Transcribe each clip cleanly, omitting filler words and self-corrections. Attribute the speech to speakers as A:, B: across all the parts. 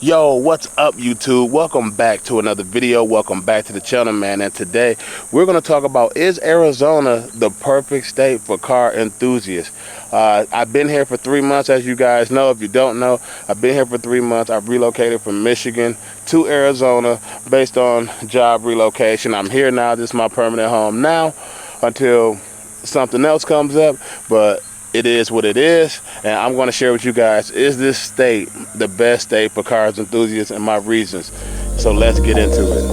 A: Yo, what's up YouTube? Welcome back to another video. Welcome back to the channel, man. And today we're going to talk about, is Arizona the perfect state for car enthusiasts? I've been here for 3 months, as you guys know. If you don't know, I've been here for 3 months. I've relocated from Michigan to Arizona based on job relocation. I'm here now. This is my permanent home now until something else comes up, but it is what it is, and I'm going to share with you guys, is this state the best state for cars enthusiasts and my reasons. So let's get into it.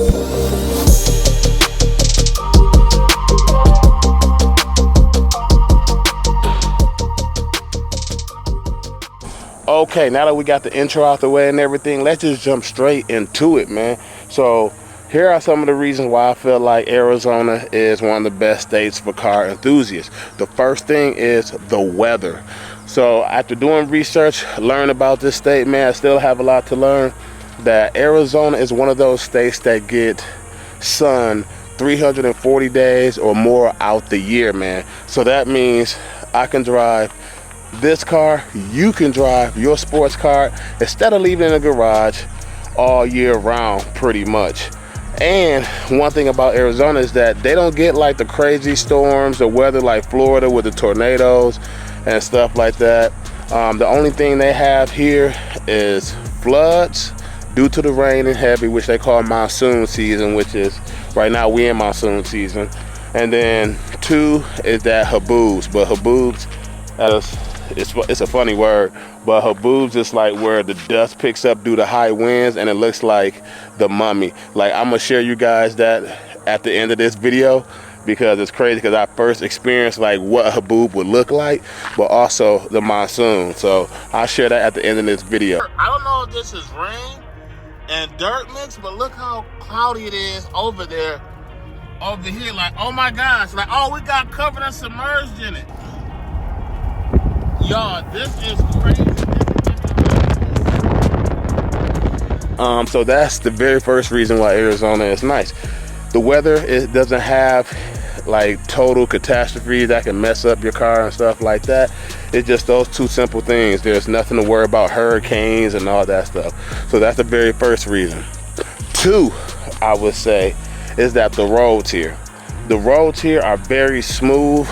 A: Okay, now that we got the intro out the way and everything, let's just jump straight into it, man. So here are some of the reasons why I feel like Arizona is one of the best states for car enthusiasts. The first thing is the weather. So after doing research, learn about this state, man, I still have a lot to learn. That Arizona is one of those states that get sun 340 days or more out the year, man. So that means I can drive this car, you can drive your sports car instead of leaving it in the garage all year round, pretty much. And one thing about Arizona is that they don't get like the crazy storms or weather like Florida with the tornadoes and stuff like that. The only thing they have here is floods due to the rain and heavy, which they call monsoon season, which is right now we in monsoon season. And then two is that haboobs, but haboobs, it's a funny word, but haboobs is like where the dust picks up due to high winds and it looks like the mummy. Like, I'm gonna share you guys that at the end of this video because it's crazy, because I first experienced like what a haboob would look like, but also the monsoon. So I'll share that at the end of this video.
B: I don't know if this is rain and dirt mix, but look how cloudy it is over there, over here. Like, oh my gosh, like, oh, we got covered and submerged in it. Y'all, this is crazy.
A: So that's the very first reason why Arizona is nice. The weather, it doesn't have like total catastrophes that can mess up your car and stuff like that. It's just those two simple things. There's nothing to worry about, hurricanes and all that stuff. So that's the very first reason. Two, I would say, is that the roads here. The roads here are very smooth,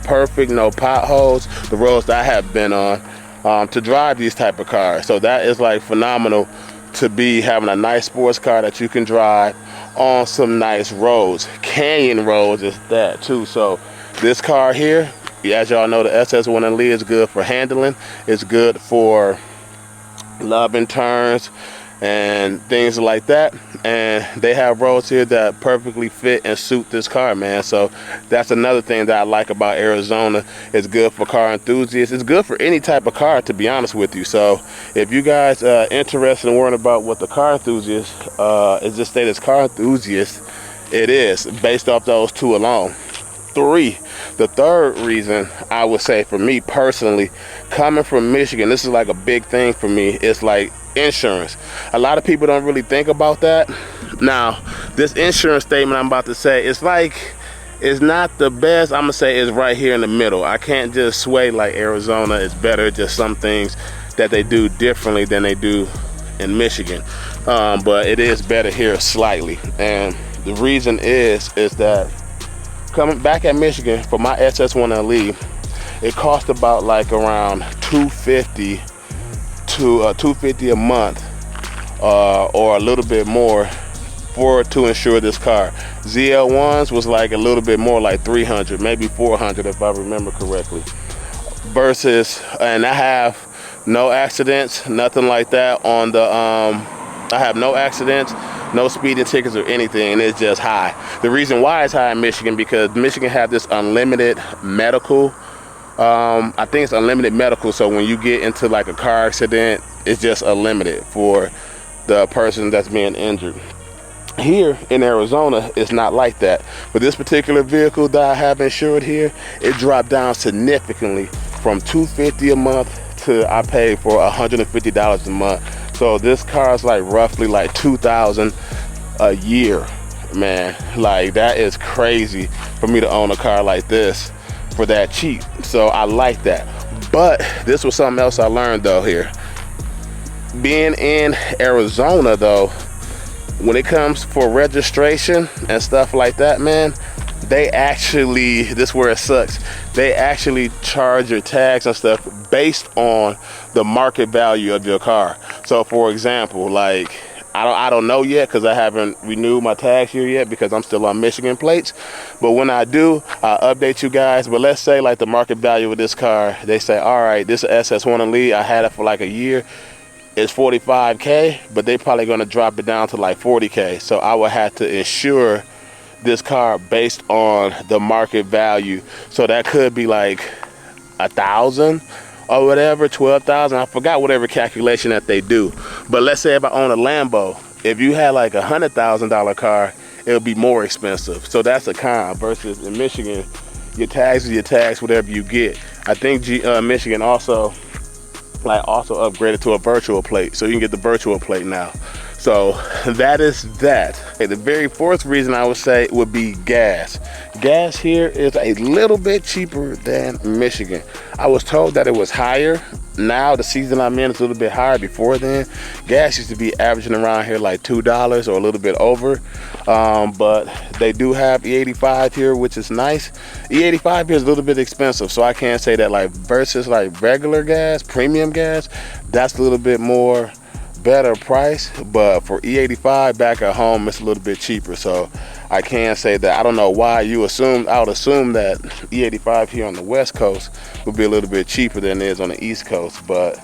A: perfect, no potholes. The roads that I have been on to drive these type of cars. So that is like phenomenal to be having a nice sports car that you can drive on some nice roads. Canyon roads is that too. So this car here, as y'all know, the SS1LE is good for handling. It's good for loving turns and things like that, and they have roads here that perfectly fit and suit this car, man. So that's another thing that I like about Arizona. It's good for car enthusiasts. It's good for any type of car, to be honest with you. So if you guys are interested in worrying about what the car enthusiast is, this state is car enthusiast, it is based off those two alone. Three, the third reason I would say for me personally, coming from Michigan, this is like a big thing for me. It's like insurance. A lot of people don't really think about that. Now, this insurance statement I'm about to say, it's like, it's not the best. I'm gonna say it's right here in the middle. I can't just sway like Arizona is better. Just some things that they do differently than they do in Michigan, but it is better here slightly. And the reason is that coming back at Michigan for my SS1LE, it cost about like around $250 a month, or a little bit more to insure this car. ZL1s was like a little bit more, like $300, maybe $400 if I remember correctly. Versus, and I have no accidents, nothing like that on the I have no accidents, no speeding tickets or anything, and it's just high. The reason why it's high in Michigan, because Michigan have this unlimited medical. I think it's unlimited medical, so when you get into like a car accident, it's just unlimited for the person that's being injured. Here in Arizona, it's not like that. But this particular vehicle that I have insured here, it dropped down significantly from $250 a month to I paid for $150 a month. So this car is like roughly like $2,000 a year, man. Like, that is crazy for me to own a car like this for that cheap. So I like that. But this was something else I learned though here. being in Arizona though, when it comes for registration and stuff like that, man, they actually, this is where it sucks, they actually charge your tags and stuff based on the market value of your car. So for example, like I don't know yet because I haven't renewed my tags here yet because I'm still on Michigan plates. But when I do, I'll update you guys. But let's say like the market value of this car, they say, all right, this is SS1 Elite, I had it for like a year, it's 45K, but they probably gonna drop it down to like 40K. So I would have to insure this car based on the market value. So that could be like 1,000 or whatever, 12,000. I forgot whatever calculation that they do. But let's say if I own a Lambo, if you had like $100,000 car, it would be more expensive. So that's a con. Versus in Michigan, your tags are your tags, whatever you get. I think Michigan also upgraded to a virtual plate, so you can get the virtual plate now. So that is that. Okay, the very fourth reason I would say would be gas. Gas here is a little bit cheaper than Michigan. I was told that it was higher. Now the season I'm in is a little bit higher. Before then, gas used to be averaging around here like $2 or a little bit over. But they do have E85 here, which is nice. E85 here is a little bit expensive, so I can't say that like versus like regular gas, premium gas, that's a little bit more better price. But for E85 back at home, it's a little bit cheaper. So I can say that. I don't know why I would assume that E85 here on the West Coast would be a little bit cheaper than it is on the East Coast, but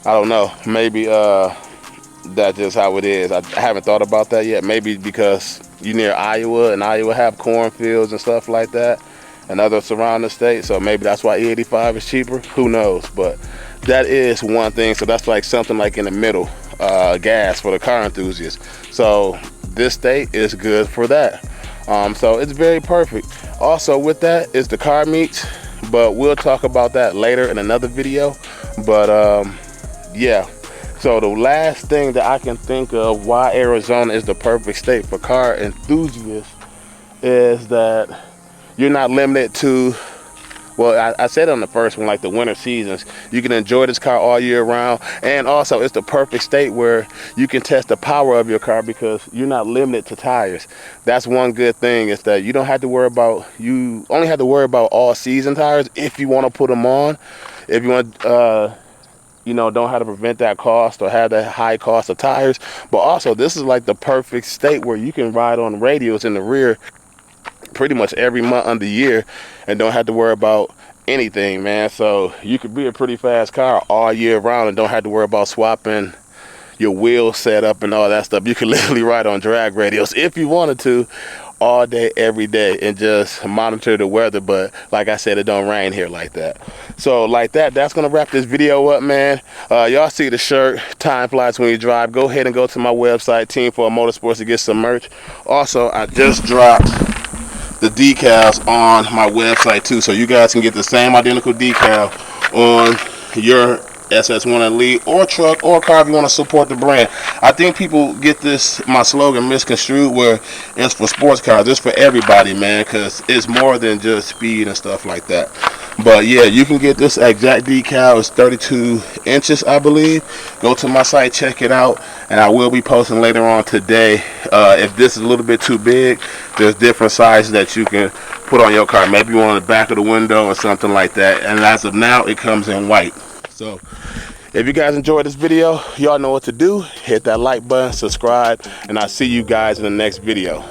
A: I don't know. Maybe that's just how it is. I haven't thought about that yet. Maybe because you're near Iowa, and Iowa have cornfields and stuff like that, and other surrounding states. So maybe that's why E85 is cheaper. Who knows? But that is one thing. So that's like something like in the middle, gas for the car enthusiast. So this state is good for that. So it's very perfect. Also with that is the car meets, but we'll talk about that later in another video. But yeah. So the last thing that I can think of why Arizona is the perfect state for car enthusiasts is that you're not limited to, well, I said on the first one, like the winter seasons, you can enjoy this car all year round. And also it's the perfect state where you can test the power of your car because you're not limited to tires. That's one good thing, is that you don't have to worry about, you only have to worry about all season tires if you want to put them on. If you want, you know, don't have to prevent that cost or have that high cost of tires. But also this is like the perfect state where you can ride on radios in the rear pretty much every month of the year and don't have to worry about anything, man. So you could be a pretty fast car all year round and don't have to worry about swapping your wheel setup and all that stuff. You can literally ride on drag radios if you wanted to all day, every day, and just monitor the weather. But like I said, it don't rain here like that. So like that's gonna wrap this video up, man. Y'all see the shirt, time flies when you drive. Go ahead and go to my website, Team 4 Motorsports, to get some merch. Also, I just dropped the decals on my website too, so you guys can get the same identical decal on your SS1 Elite or truck or car if you want to support the brand. I think people get this, my slogan, misconstrued, where it's for sports cars. It's for everybody, man, because it's more than just speed and stuff like that. But yeah, you can get this exact decal. It's 32 inches, I believe. Go to my site, check it out, and I will be posting later on today. If this is a little bit too big, there's different sizes that you can put on your car. Maybe one on the back of the window or something like that. And as of now, it comes in white. So if you guys enjoyed this video, y'all know what to do. Hit that like button, subscribe, and I'll see you guys in the next video.